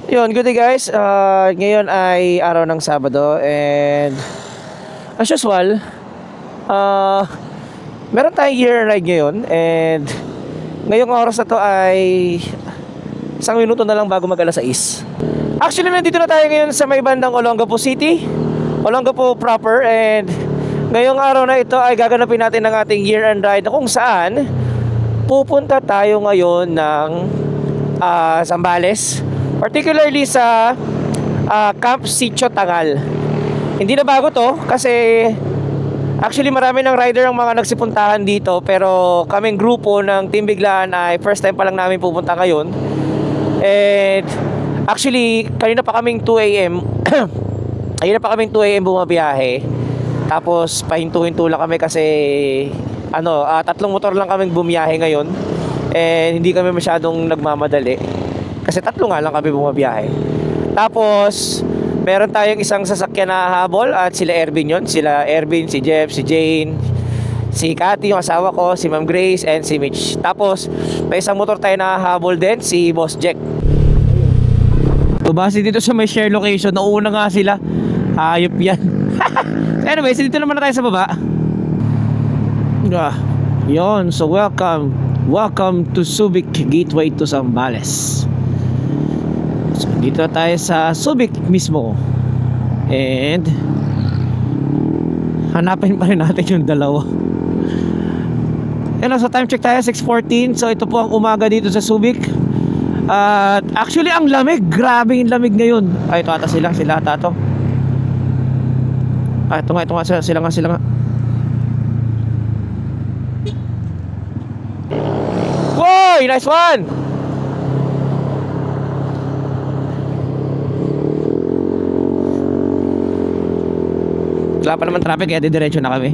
Yun, good day guys. Ngayon ay araw ng Sabado and as usual, uh, meron tayong year ride ngayon and ngayong oras na to ay isang minuto na lang bago mag alas 6. Actually, nandito na tayo ngayon sa may bandang Olongapo City, Olongapo proper, and ngayong araw na ito ay gaganapin natin ang ating year-end ride na kung saan pupunta tayo ngayon ng Zambales, particularly sa Camp Sitio Tangal. Hindi na bago to kasi actually marami ng rider ang mga nagsipuntahan dito, pero kaming grupo ng Team Biglaan ay first time pa lang namin pupunta ngayon. And actually kanina pa kaming 2 AM kanina pa kaming 2 AM bumabiyahe. Tapos pahinto-hinto lang kami kasi tatlong motor lang kaming bumiyahe ngayon. And hindi kami masyadong nagmamadali kasi tatlo nga lang kami bumabiyahe. Tapos meron tayong isang sasakyan na habol at sila Ervin yun. Sila Ervin, si Jeff, si Jane, si Cathy yung asawa ko, si Ma'am Grace, and si Mitch. Tapos may isang motor tayo na habol din, si Boss Jack. So base dito sa may share location, nauna nga sila. Hayop yan. Anyway, so dito naman na tayo sa baba. Yon, so welcome to Subic Gateway to Zambales. So dito tayo sa Subic mismo. And hanapin pa rin natin yung dalawa. And so time check tayo 6:14. So ito po ang umaga dito sa Subic. At actually ang lamig, grabe yung lamig ngayon. Ay, ito ata sila ata to. Ito nga sila nga. Woy, nice one. Wala pa naman traffic kaya didiretso na kami.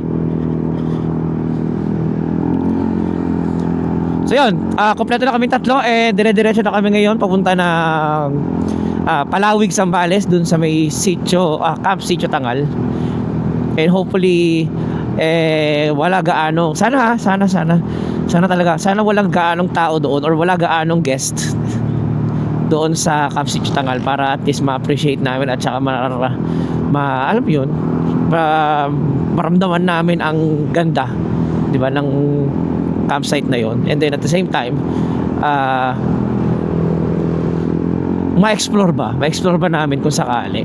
So yun, kompleto na kami tatlo. Dire-diretso na kami ngayon papunta ng Palawig, Zambales, dun sa may sitio, Camp Sitio Tangal. And hopefully wala gaano, sana talaga, sana walang gaanong tao doon or wala gaanong guest doon sa Camp Sitio Tangal para at least ma-appreciate namin at saka alam yun, maramdaman namin ang ganda, di ba, ng campsite na yon. And then at the same time ma-explore ba namin kung sakali.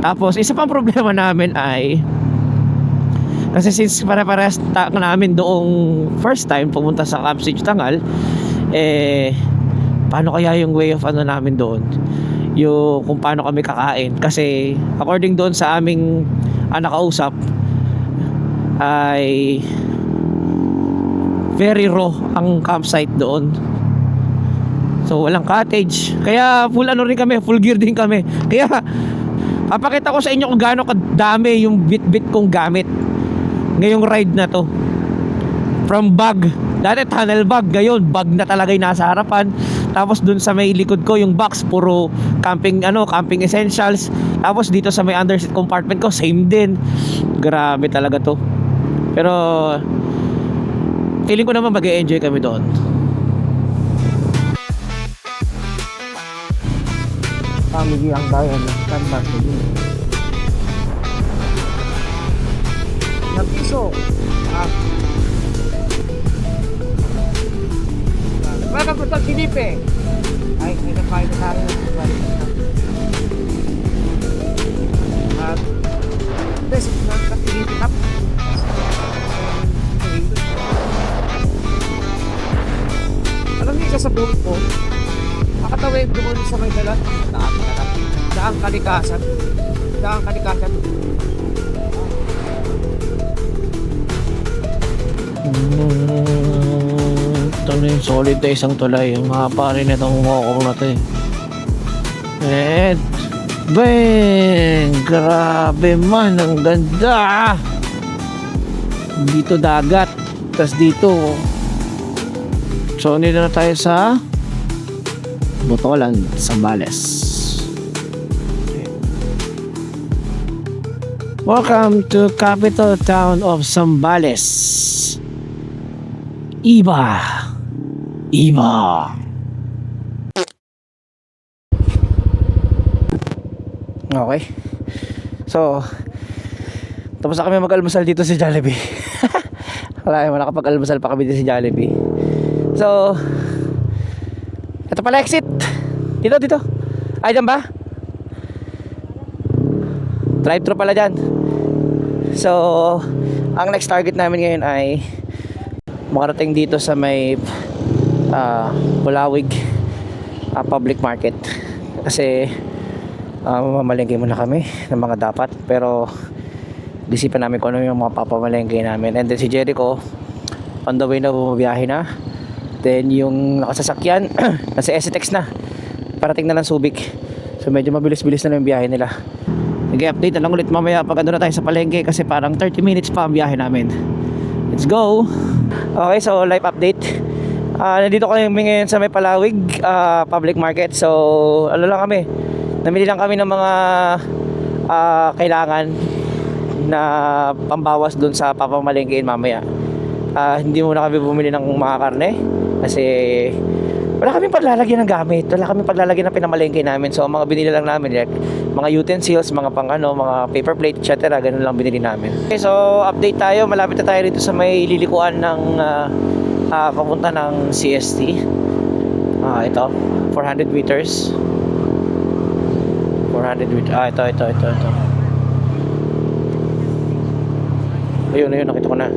Tapos isa pang problema namin ay kasi since pare-parehas namin doong first time pumunta sa Camp Sitio Tangal, paano kaya yung way of namin doon, yung kung paano kami kakain. Kasi according doon sa aming nakausap ay very raw ang campsite doon. So walang cottage. Kaya full gear din kami. Kaya papakita ko sa inyo kung gaano kadami yung bit-bit kong gamit ngayong ride na to. From bag, dati tunnel bag, ngayon bag na talaga yung nasa harapan. Tapos dun sa may likod ko yung box puro camping essentials. Tapos dito sa may underseat compartment ko same din. Grabe talaga to. Pero feeling ko naman mag-e-enjoy kami doon. Family ang bayan ng San Martin. Na piso. Welcome to San Felipe. Ay, may nakain na tayo ng at best na San Felipe up. Alam niyo, isa sa bulit ko, makatawid doon sa may daang kalikasan. Ito na yung solid na isang tulay. Yung hapa rin itong mokong na ito eh. Bang! Grabe man, ang ganda! Dito dagat, tas dito. So nito na tayo sa Botolan, Zambales. Welcome to capital town of Zambales. Iba. Okay. So, tapos na kami mag-almusal dito sa Jollibee. Wala, nakapag-almusal pa kami dito sa Jollibee. So, ito pala exit. Dito. Ay, dyan ba? Drive-thru pala dyan. So, ang next target namin ngayon ay makarating dito sa may Bulawig public market. Kasi mamalengke muna kami ng mga dapat. Pero isipan namin kung ano yung mga papamalengke namin. And then si Jericho on the way na, bumabiyahe na. Then yung nakasasakyan nasa STX na, parating na lang Subic. So medyo mabilis-bilis na lang yung biyahe nila. Nag-update na lang ulit mamaya pag ano na tayo sa palengke, kasi parang 30 minutes pa ang biyahe namin. Let's go. Okay, so live update. Nandito kami ngayon sa may Palawig public market. So ano lang kami, namili lang kami ng mga kailangan na pambawas dun sa papamalengkein mamaya. Hindi muna kami bumili ng mga karne kasi wala kaming paglalagyan ng gamit, wala kaming paglalagyan ng pinamalengke namin. So mga binili lang namin like mga utensils, mga mga paper plate, etc. Ganun lang binili namin. Okay, so update tayo. Malapit na tayo dito sa may lilikuan ng papunta ng CST. Ito 400 meters. 400 meters. Ito. Ayun, nakita ko na.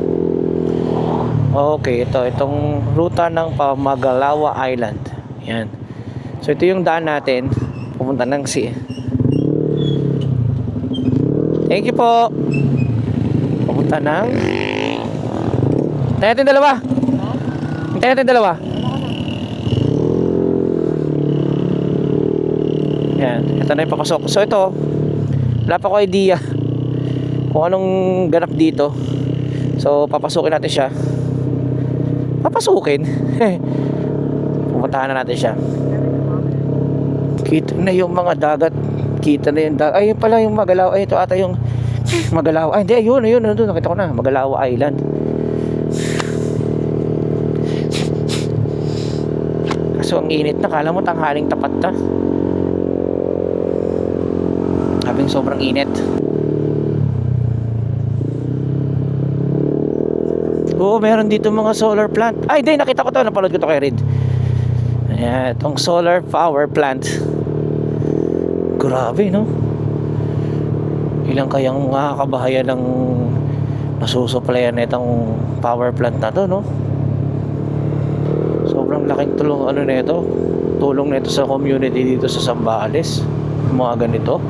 Okay, itong ruta ng Magalawa Island. Yan. So ito yung daan natin pupunta ng sea. Thank you po. Pupunta ng Hintayin natin dalawa. Yan, ito na yung papasok. So ito, wala pa ko idea kung anong ganap dito. So papasukin natin siya. Pupuntahan na natin siya. Kita na yung mga dagat. Kita na yung dagat. Ayun pala yung Magalawa. Ay, ito ata yung Magalawa. Ay, hindi, ayun. Doon, nakita ko na. Magalawa Island. Kaso ang init na. Kala mo tanghaling tapat na. Sabing sobrang init. Oo, meron dito mga solar plant. Ay, hindi, nakita ko to. Napanood ko to kay Reed. Ayan, itong solar power plant. Grabe, no? Ilang kayang makakabahayan ng nasusuplayan na itong power plant na to, no? Sobrang laking tulong, tulong na ito sa community dito sa Zambales. Mga ganito.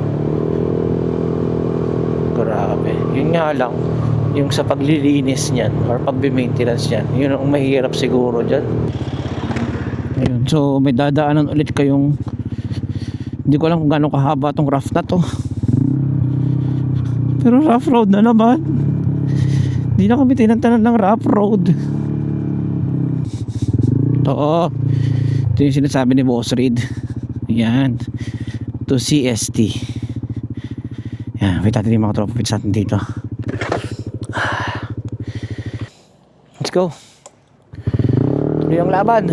Grabe. Yun nga lang, yung sa paglilinis niyan or pagbi-maintenance niyan, yun ang mahirap siguro dyan. Ayun, so may dadaanan ulit kayong, hindi ko alam kung gaano kahaba tong rough na to, pero rough road na naman. Hindi na kami tinantanan ng rough road. Ito yung sinasabi ni Boss Reed. Yan, to CST. Yan, wait natin yung mga tropa pits natin dito. Let's go. Tuloy ang laban.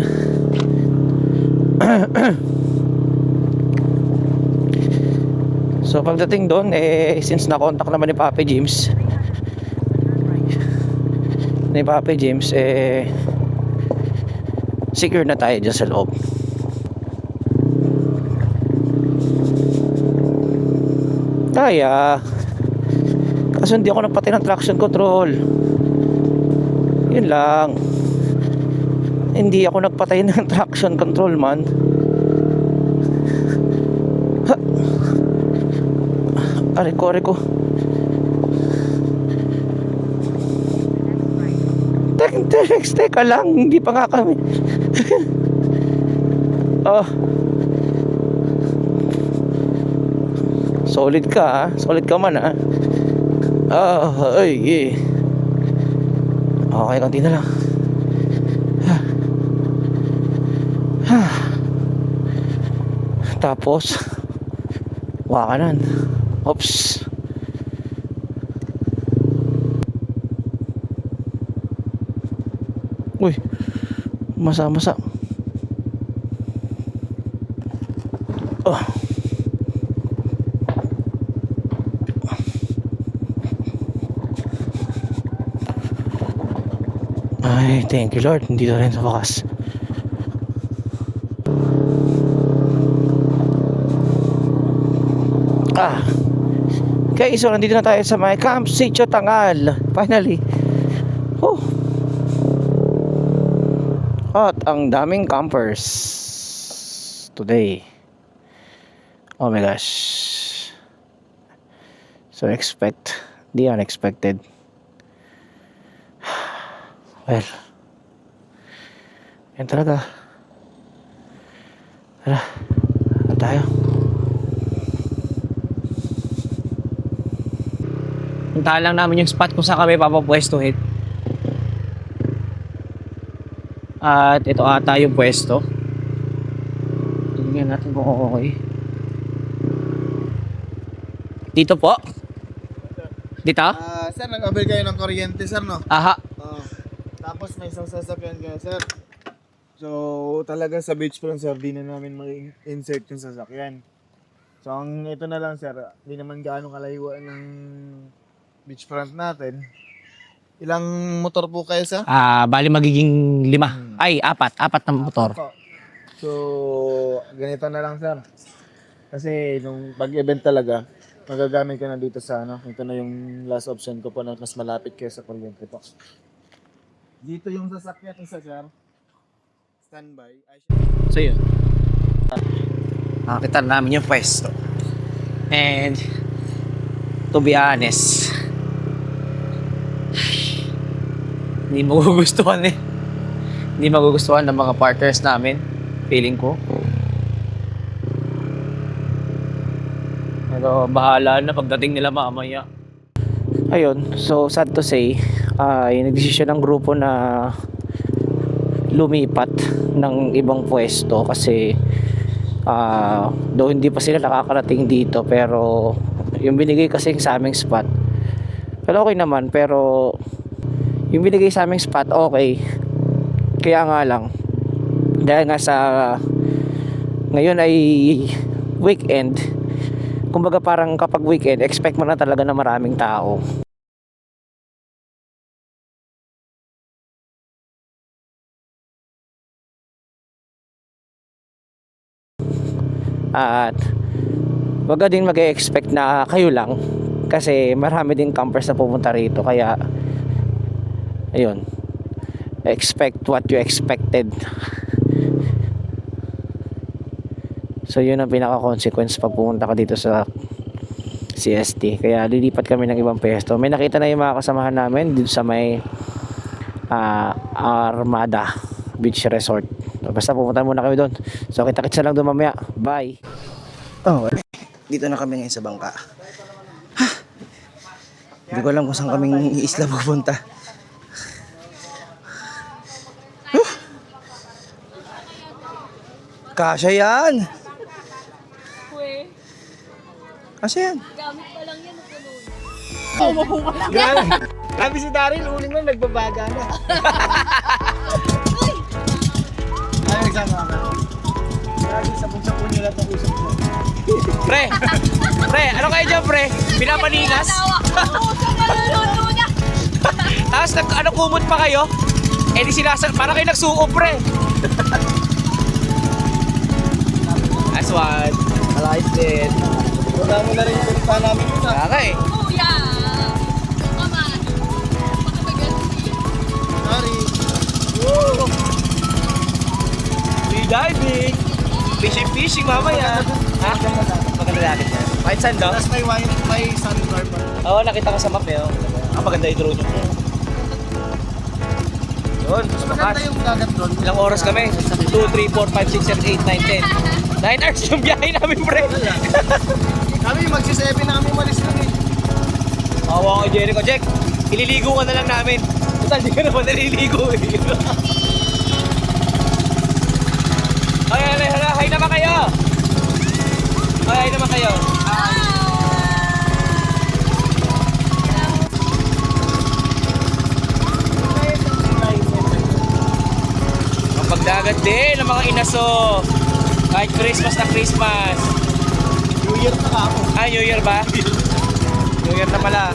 So pagdating doon, since na-contact naman ni Papi James, secure na tayo dyan sa loob. Kaya kaso hindi ako nagpatay ng traction control. Yun lang, hindi ako nagpatay ng traction control, man. Areko. Teka lang, hindi pa nga kami. Solid ka, solid ka man, ha. Okay, konti na lang. Tapos wakanan. Oops. Uy, masa-masa. Ay, thank you Lord. Hindi na rin sa wakas. Okay, so nandito na tayo sa may Camp Sitio Tangal. Finally. Oh. At ang daming campers today. Oh my gosh. So the unexpected. Well, yan talaga. Tara, tayo. Puntahan lang namin yung spot kung saan kami papapwestuhin. At ito ata yung pwesto. Tingnan natin kung okay. Dito po? Dito? Sir, nag-avail kayo ng kuryente, sir, no? Aha. Tapos may isang sasakyan kayo, sir. So, talaga sa beachfront, sir, di na namin mag-insert yung sasakyan. So, ang ito na lang, sir, di naman gaano kalayuan ng beachfront natin. Ilang motor po kayo, sir? Bali magiging 5. Ay, 4 na motor. So, ganito na lang, sir. Kasi nung pag-event talaga, magagamit ka na dito sa ano. Ito na yung last option ko po na mas malapit kayo sa kuryente po. Dito yung sasakyan isa, sir. Standby. So yun. Nakakita namin yung pwesto. And to be honest, hindi magugustuhan eh. Hindi magugustuhan ng mga partners namin. Feeling ko. Pero bahala na pagdating nila mamaya. Ayun, so sad to say, yung nagdesisyon ng grupo na lumipat ng ibang pwesto kasi though hindi pa sila nakakarating dito, pero yung binigay kasi sa aming spot, pero okay naman, pero yung binigay sa aming spot okay, kaya nga lang dahil nga sa ngayon ay weekend, kumbaga parang kapag weekend expect mo na talaga na maraming tao. At wag ka din mag-expect na kayo lang kasi marami din campers na pupunta rito, kaya ayun, expect what you expected. So yun ang pinaka-consequence pag pumunta ka dito sa CST, kaya lilipat kami ng ibang pwesto. May nakita na yung mga kasamahan namin dito sa may Armada Beach Resort. Basta pumunta muna kami doon. So kita-kits na lang doon mamaya. Bye. Oh, dito na kami ngayon sa bangka. Hindi ko alam kung saan kaming isla pupunta. Kasya yan! Kasya yan! Gamit pa lang yan, napuno. Grabe si Daryl, uling lang nagbabaga na. Ay, nagsama ka. Grabe, sabong-sabong nyo lahat ng usap mo. Pre! Pre! Ano kayo dyan, pre? Pinapaningas? Maluluto na. Tapos kumot pa kayo? Eh di parang kayo nagsuob, pre. That's one. Malait din. Wala mo na rin yung pinta namin yun, ha? Okay. Kuya. Come on. Pakabagansi. Sorry. Woo! Free diving. Fishing mamaya. Ha? Maganda natin yan. Kahit saan daw? Tapos may sunbar pa. Oo, nakita ko sa map eh. Maganda yung drone nyo. Yun, mas Maganda makas. yung dagat doon. Ilang oras kami? 2, 3, 4, 5, 6, 7, 8, 9, 10. 9 hours yung biyahe namin, pre. Kami magsi-7 na kami umalis nun eh. Awa ko, Jericho. Jack, ililigo ka na lang namin. Total, di ka naman naliligo eh. Ay, hi naman kayo. Hi naman kayo. Ang pagdagat din ng mga inaso. Kahit Christmas na Christmas. New Year na ako. Ah, New Year ba? New Year na pala.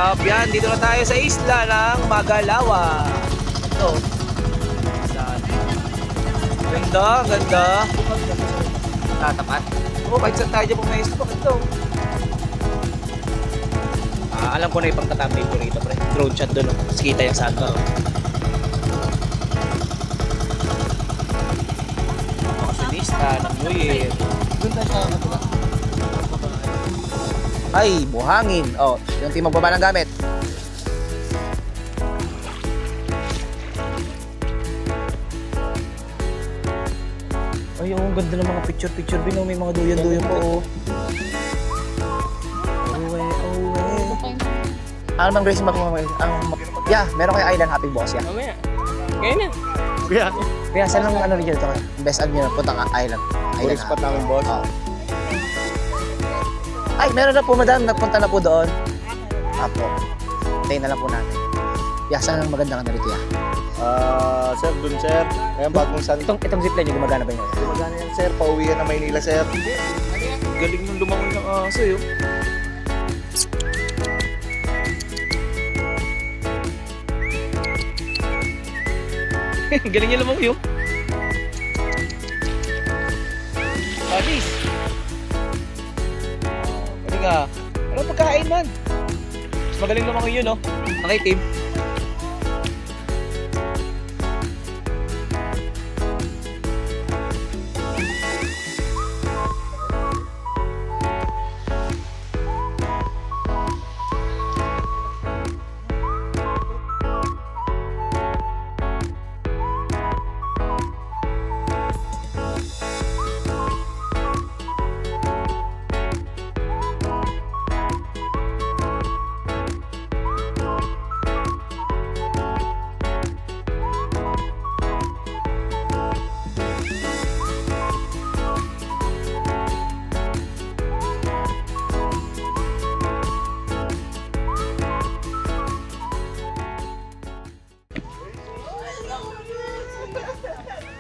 Up, yan. Dito na tayo sa isla ng Magalawa. Ito. Saan? Ganda, ganda. Tatapat. Oo, kahit saan tayo dyan po may isla. Bakit ito? Alam ko na yung pangtatambay ko rito, pre. Drone shot doon. Tapos kita yung sandbar. Nakasunista ng New Year. Ay, buhangin. Oh, yung team magbaba ng gamit. Ay, ang ganda ng mga picture-picture din. May mga duyan-duyan pa, oh. Ano bang Gracie yeah, meron kayo island hopping boss, yeah. Mamaya. Ngayon na. Kaya saan ang ano rin ito? Best ano nyo, puntang island. Tourist spot namin, boss. Oo. Ay, meron na po madam, nagpunta na po doon. Apo. Tayo na lang po natin. Yeah, saan ang maganda ka na rito, yeah? Sir, dun sir. Ayan, bagong san. Itong zipline yung gumagana ba yun? Gumagana yan, sir. Pauwi yan na Maynila, sir. Galing nung lumangon ng aso, yun. Galing niya lumang yun. Patis. Galing ah. Ano pagkain man? Mas magaling lumang yun, no? Okay, team.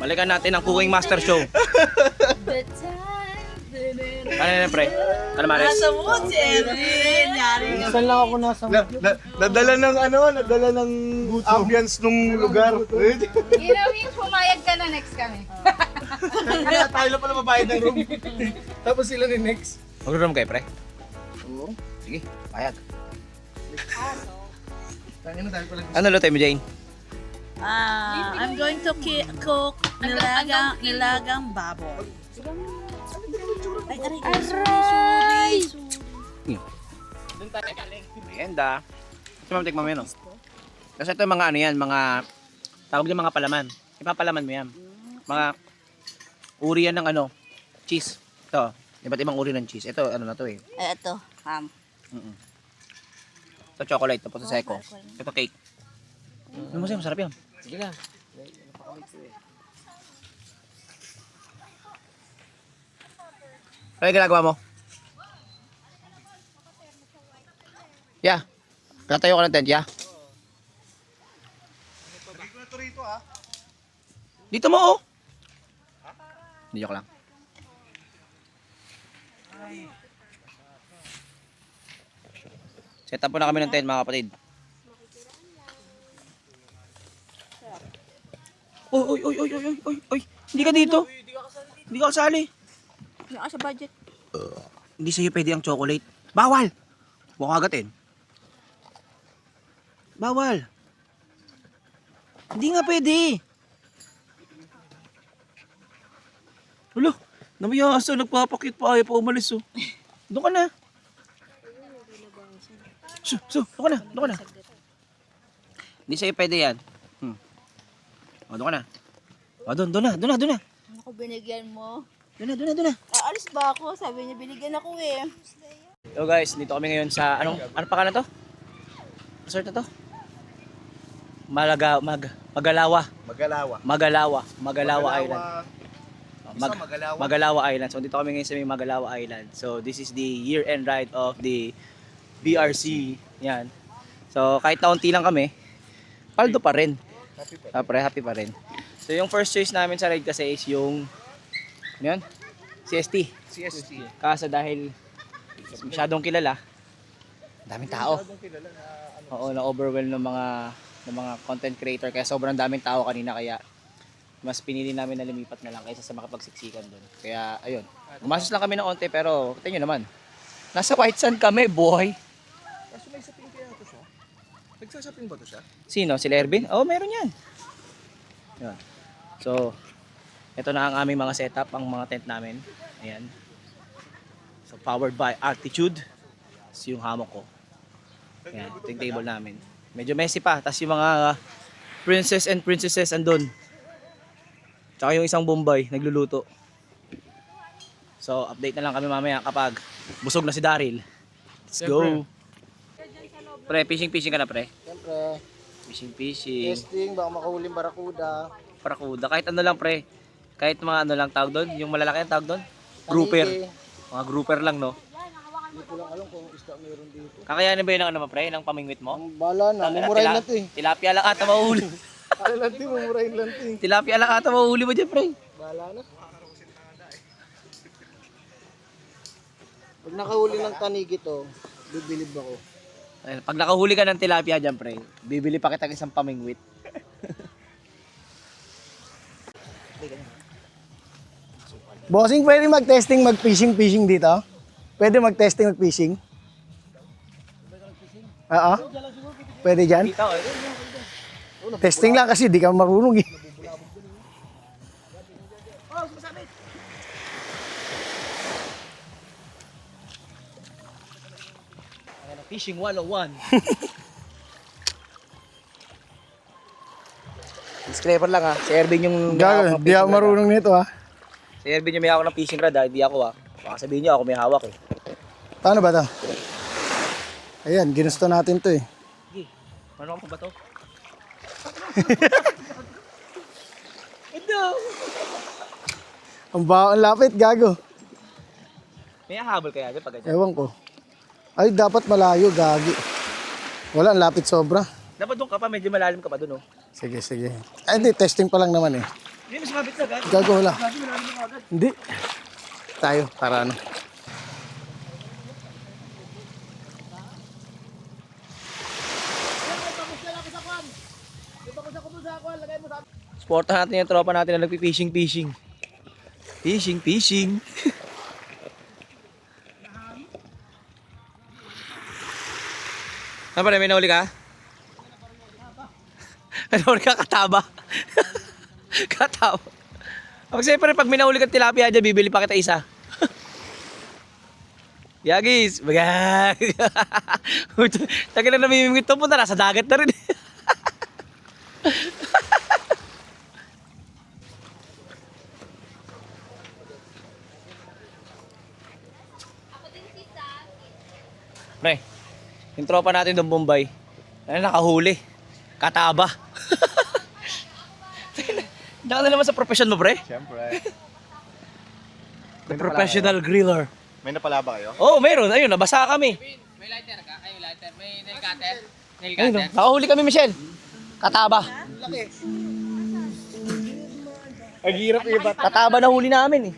Balikan natin ang Cooking Master Show. The time. Ano na, pre? Ano, Maris? Nasa mood, Erin. Yari. Saan lang ako nasa... nadala ng ano, nadala ng ambience nung lugar. Ginawin, pumayag ka na next kami. Kaya tayo lang pala mabayad ng room. Tapos sila ni next. Mag-room kayo, pre? Oo. Sige, payag. Ano lutoy mo, Jane? I'm going to cook nilagang baboy. Ay, sorry. Merienda. Kasi mamatik mo yan, no? Kasi ito mga ano yan, mga tawag niya mga palaman. Ipapalaman mo yan. Mga uri yan ng ano, cheese. Ito, iba't ibang uri ng cheese. Ito, ano na to eh. Ito, ham. Ito chocolate, tapos sa seko. Ito cake. Ano mo siya, masarap yan. Sige lang. Ano yung ginagawa mo? Yeah. Katayo ka ng tent, yeah? Dito mo, oh. Hindi, joke lang. Set up po na kami ng tent, mga kapatid. Oy. Hindi ka dito. Hindi ka kasali. Hindi ka sa budget. Hindi sa'yo pwede ang chocolate. Bawal! Huwag kang agatin. Bawal. Hindi nga pwede. Hulo, namayasa, nagpapakit pa, ayaw pa umalis, oh. Doon ka na. Doon ka na. Hindi sa'yo pwede yan. O, doon ka na. O, doon na. Ako binigyan mo. Doon na. Aalis ba ako? Sabi niya binigyan ako eh. So guys, dito kami ngayon sa, ano pangalan to? Resort na to? Magalawa Island. Magalawa Island. So dito kami ngayon sa may Magalawa Island. So this is the year-end ride of the BRC. Yan. So kahit naunti lang kami, paldo pa rin. Happy pa rin. So yung first choice namin sa ride kasi is yung yun? CST. Kaso dahil masyadong kilala, Daming tao. Oo, na-overwhelm ng mga content creator kaya sobrang daming tao kanina kaya mas pinili namin na lumipat na lang kaysa sa makapagsiksikan doon. Kaya ayun, gumastos lang kami ng onte pero kita nyo naman. Nasa White Sand kami, boy. Kaso may saping kaya ito siya? Nagsasaping ba ito siya? Sino? Sila Ervin? Oo, meron yan. Yan. So, ito na ang aming mga setup, ang mga tent namin. Ayan. So, powered by Altitude. Tapos yung hammock ko. Ayan, ito yung table namin. Medyo messy pa. Tapos yung mga princess and princesses andun. Tsaka yung isang Bombay, nagluluto. So, update na lang kami mamaya kapag busog na si Daryl. Let's go! Pre, fishing ka na pre? Siyempre, Fishing. testing, baka makahuling barakuda. Parakuda. Kahit ano lang pre. Kahit mga ano lang tawag doon. Yung malalaki ang tawag doon. Grouper. Mga grouper lang no. Hindi ko lang alam kung isda meron dito. Kakayanin ba yun ng ano mo pre? Ng pamingwit mo? Ang bala na, mumurahin lang ito eh. Tilapia lang ata mahuhuli. Ano lang ito, mumurahin lang ito eh. Tilapia lang ata mahuhuli mo dyan pre. Bala na. Pag nakahuli ng tanig ito, bibilib ako. Ayun, pag nakahuli ka ng tilapia dyan pre, bibili pa kita ng isang pamingwit. Bossing, pwede mag-testing, mag-fishing dito? Pwede mag-testing, mag-fishing? Oo. Pwede dyan? Dito eh. Testing lang kasi di ka marunong eh. Fishing 101. Disclaimer lang ha. Si Ervin yung may hawak ng Di ako fishing rod, marunong nito ah. Si Ervin yung may hawak ng fishing rod ha. Hindi ako ha. Baka sabihin niyo ako may hawak eh. Paano ba to? Ayan, ginusto natin to eh. Sige. Ano pa ba to? Ang lapit, gago. May habol kaya dyan pag ganyan? Ewan ko. Ay, dapat malayo, gagi. Wala, ang lapit sobra. Dapat doon ka pa, medyo malalim ka pa doon oh. Sige, sige. Ay, hindi, testing pa lang naman eh. Hindi, mas mabit na gano'n. Gago, wala. Hindi. Tayo, para ano. Supportan natin yung tropa natin na nagpi-fishing. Fishing. Ano pa rin, may nahuli ka? May nahuli ka, kataba. Kataba. Pag siyempre, pag may nahuli ka tilapia dyan, bibili pa kita isa. Yagis, bagay. Tagal na namimingit to, punta nasa dagat na rin. Pre, yung tropa natin doon Bombay, nakahuli. Kataba. Daka na naman sa profession mo, pre. Siyempre. The professional griller. May napala ba kayo? Oo, meron. Ayun, nabasa kami. May lighter ka? Ay, lighter. May nail cutter? Nail Ayun, cutter? nakahuli kami, Michelle. Kataba. Ang hirap ibat. Kataba na huli namin eh.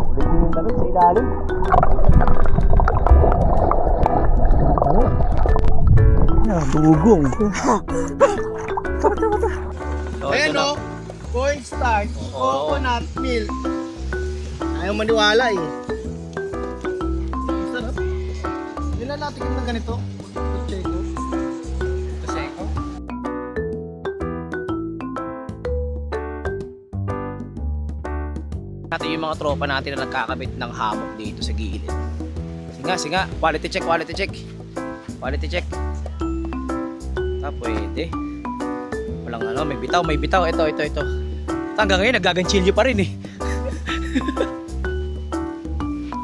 Ulit din yung damit sa ilalim. Bugong. Ayan o. Cornstarch, coconut milk. Ayaw maniwala eh. Sarap. Hindi na natin ng ganito. Checo. Prosecco. Natin yung mga tropa natin na nagkakabit ng hammock dito sa gilid. Singa. Quality check. Quality check. Pwede. Walang ano, may bitaw. Ito. Hanggang ngayon, naggaganchilyo pa rin eh.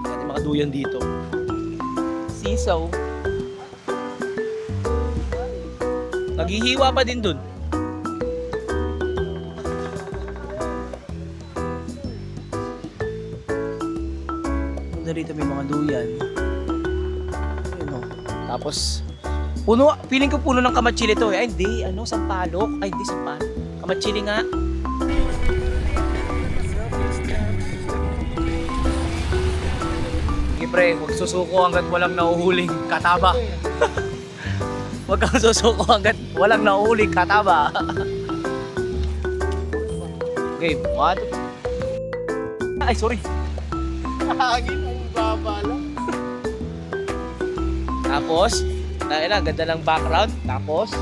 Natin mga duyan dito. Sisaw. Naghihiwa pa din dun. na rito, may mga duyan. Ayun o. Tapos, puno, feeling ko puno ng kamatsili to eh. Ay, hindi, sampalok. Ay, hindi, sampalok. Kamatsili nga. Sige pre, huwag susuko hanggat walang nahuhuling kataba. Huwag kang susuko hanggat walang nahuhuling kataba. Okay, what? Ay, sorry. Hangin ang babala. Tapos, ganda ng background. Tapos,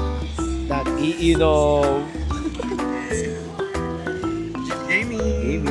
nag-iinom. Gaming.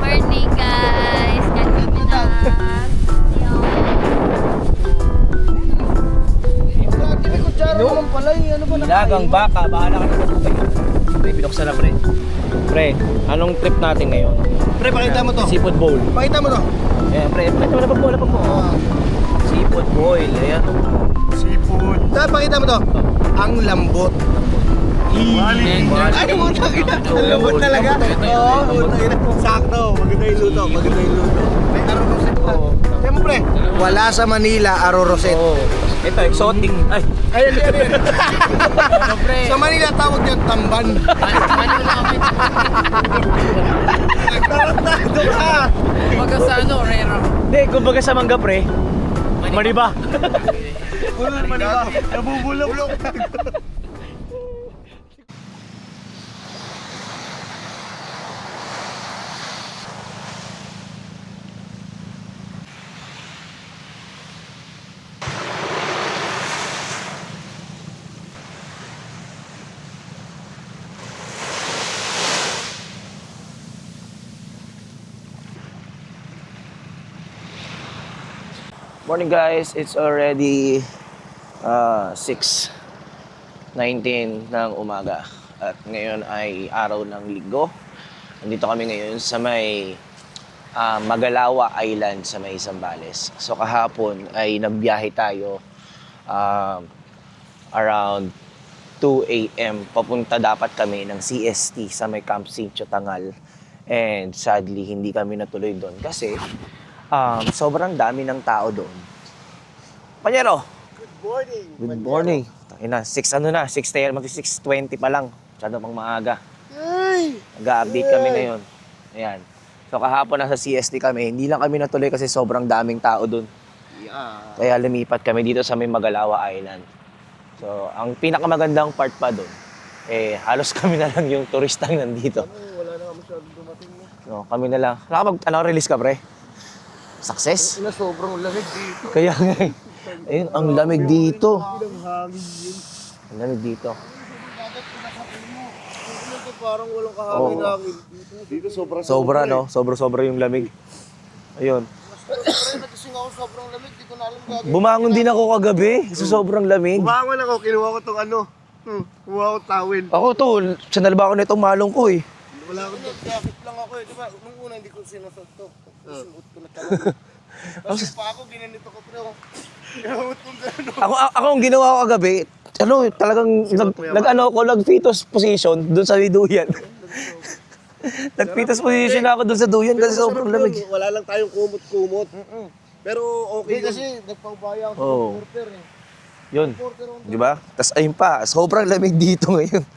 Morning guys! Kami na. Ilagang baka, bahala ka na magbukay. Pre, binuksan na pre. Pre, anong trip natin ngayon? Pre, pakita mo to. Seafood bowl. Pakita mo to. Ayan pre, lapag mo. Seafood boil, ayan. Seafood. Dahil pakita mo to. Ang lambot. Ay, mutang ina. Ang lambot talaga. Oo, mutang ina. Sakto. Maganda yung luto. May aroroset pa. Kaya mo pre, wala sa Manila aroroset. Oo. Ito, exotic. Ay, Ayan. Ano pre? Sa Manila tawag niya tamban. Ano na kami? Tarantado ka. Baga sa rero. hindi, kumbaga sa mangga pre. Maniba. Maniba. Nabubulok. Morning guys, it's already 6:19 ng umaga. At ngayon ay araw ng linggo. Nandito kami ngayon sa may Magalawa Island sa may Zambales. So kahapon ay nagbiyahe tayo around 2 a.m. Papunta dapat kami ng CST sa may Camp Sitio Tangal. And sadly, hindi kami natuloy doon kasi sobrang dami ng tao doon. Panyero! Good morning. Ina, 6:10, mag-6:20 pa lang. Masyado pang maaga. Nag-update kami ngayon. Ayan. So kahapon nasa CST kami, hindi lang kami natuloy kasi sobrang daming tao doon. Kaya lumipat kami dito sa may Magalawa Island. So, ang pinakamagandang part pa doon, halos kami na lang yung turistang nandito. Wala na kami masyadong dumating mo. No, kami na lang. Release ka, pre? Success? Ina, sobrang lamig dito. Kaya nga eh. Ayun, ang lamig dito. Ang lamig dito. Parang walang kahangin hangin dito. Dito sobrang Sobra, no? Sobra yung lamig. Ayun. Nagising ako sobrang lamig, di ko na alam gagawin. Bumangon din ako kagabi sa sobrang lamig. Bumangon ako, kinuha ko tong kumuha ko tawel. Ako to, sanal ba ako nitong malong ko eh. Wala akong Jacket lang ako eh, di ba? Nung una hindi ko sinusot to. Suot ko na talaga. Tapos pa ako, ginanito ko pre. Ginamot kong gano'n. Ako ang ginawa ko kagabi, talagang nag-fetus position doon sa duyan. Nag-fetus position ako doon sa duyan kasi sobrang lamig. Wala lang tayong kumot-kumot. Pero okay kasi nagpaubaya ako Oo. sa reporter eh. Yun. Di ba? Tapos ayun pa, sobrang lamig dito ngayon.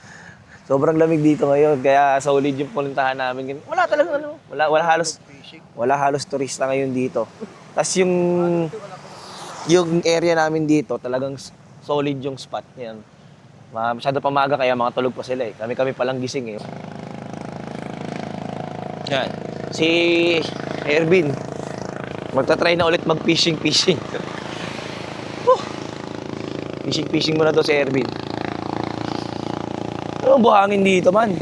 Sobrang lamig dito ngayon, kaya solid yung puntahan namin. Wala talagang wala halos turista ngayon dito. Tapos yung area namin dito, talagang solid yung spot niyan. Masyado pa maaga kaya mga tulog pa sila eh. Kami pa lang gising eh. Yan. Si Ervin, magta-try na ulit mag-fishing. Fishing muna to si Ervin. Ano buhangin dito man?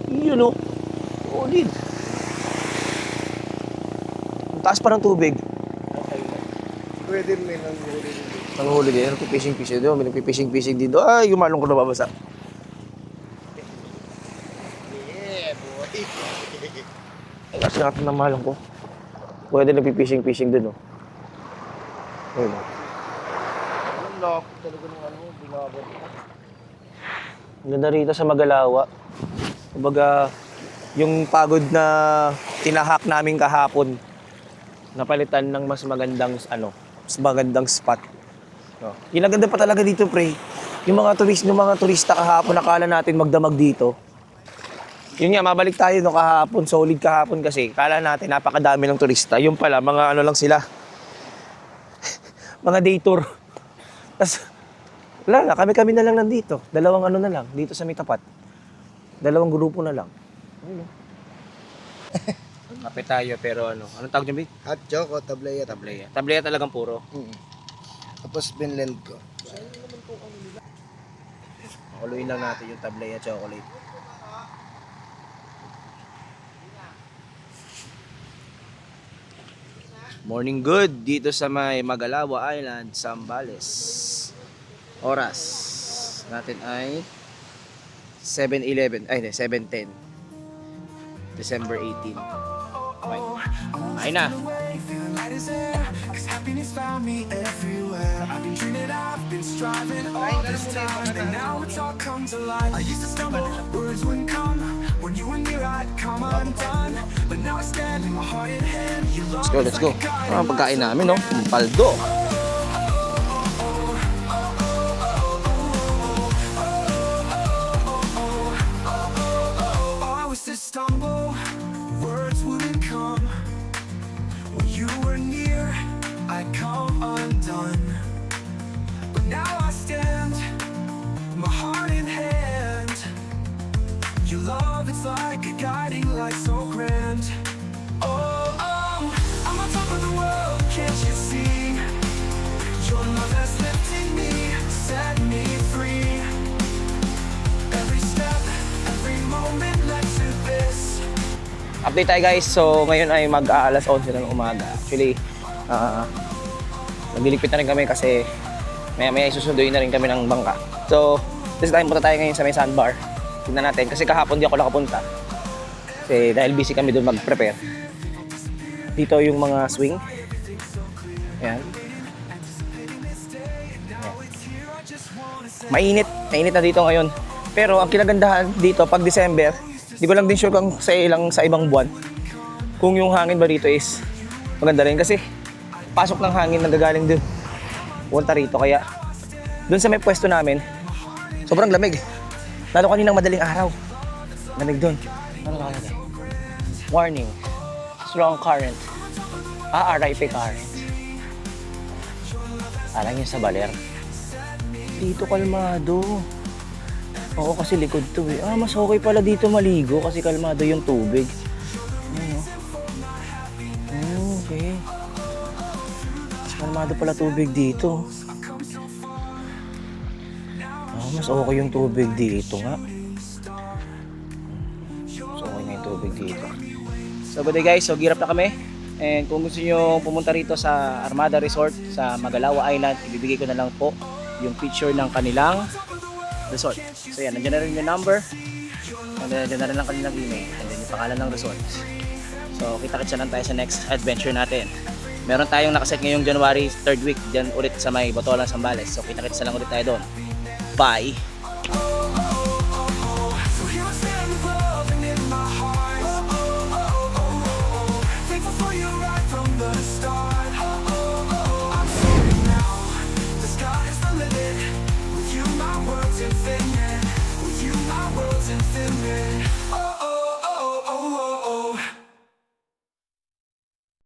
Yun o. Ulit. Ang taas pa ng tubig. Pwede rin ang huli. Ang huli din. Nagpipishing dito. May nagpipishing dito. Ay, gumalong ko na babasa. Yeah, boy. Ay, kasi natin na malong ko. Pwede nagpipishing din o. Ayun o. Ang lock talaga ng ano, binabot. Ang ganda rito sa Magalawa. Kumbaga, yung pagod na tinahak namin kahapon, napalitan ng mas magandang spot. No. Ginaganda pa talaga dito, pre. Yung mga turista kahapon, nakala natin magdamag dito. Yun nga, mabalik tayo no kahapon, solid kahapon kasi. Kala natin napakadami ng turista. Yung pala, mga ano lang sila. Mga day tour. Tapos, wala na, kami na lang nandito. Dalawang ano na lang, dito sa may tapat. Dalawang grupo na lang. Ayun. Kape tayo pero ano, anong tawag niya, Bit? Hot choco, tablaya. Tablea talagang puro. Tapos Finland ko. Pakuluin lang natin yung tablea chocolate. Morning good dito sa may Magalawa Island, Zambales. Oras natin ay 7:11, ay hindi, 7:10. December 18. Okay. Ay na. Let's go. Ang pagkain namin, no? Paldo. Stumble, words wouldn't come. When you were near, I'd come undone. But now I stand, my heart in hand. Your love, it's like a guiding light so grand. Oh, I'm on top of the world, can't you see? Your love has lifted me, set me free. Every step, every moment led to this. Update tayo guys. So ngayon ay mag-aalas 11 ng umaga. Actually, nagliligpit na rin kami kasi maya susunduin na rin kami ng bangka. So this time punta tayo ngayon sa may sandbar. Tignan natin kasi kahapon di ako nakapunta. Kasi dahil busy kami doon mag-prepare. Dito yung mga swing. Ayan. Mainit na dito ngayon. Pero ang kinagandahan dito pag December, di ko lang din sure kung sa ibang buwan kung yung hangin ba dito is maganda rin kasi pasok ng hangin nagagaling dun punta rito, kaya dun sa may pwesto namin sobrang lamig, lalo kaninang madaling araw, lamig dun. Ano nakalagay? Warning, strong current, RIP current. Alam niyo sa baler dito kalmado. Oo, kasi likod to eh. Mas okay pala dito maligo kasi kalmado yung tubig. Ayun, okay. Mas kalmado pala tubig dito. Mas okay yung tubig dito nga. Mas okay nga yung tubig dito. So good day guys, so girap na kami. And kung gusto nyo pumunta rito sa Armada Resort sa Magalawa Island, ibibigay ko na lang po yung picture ng kanilang resort. So yan, nandiyan na rin yung number, and then nandiyan na rin ang kanilang email, and then yung pangalan ng resort. So kita-kitsa lang tayo sa next adventure natin. Meron tayong nakaset ngayong January 3rd week dyan ulit sa may Botolan, Zambales. So kita-kitsa lang ulit tayo doon. Bye! Infinite, with you my world's infinite.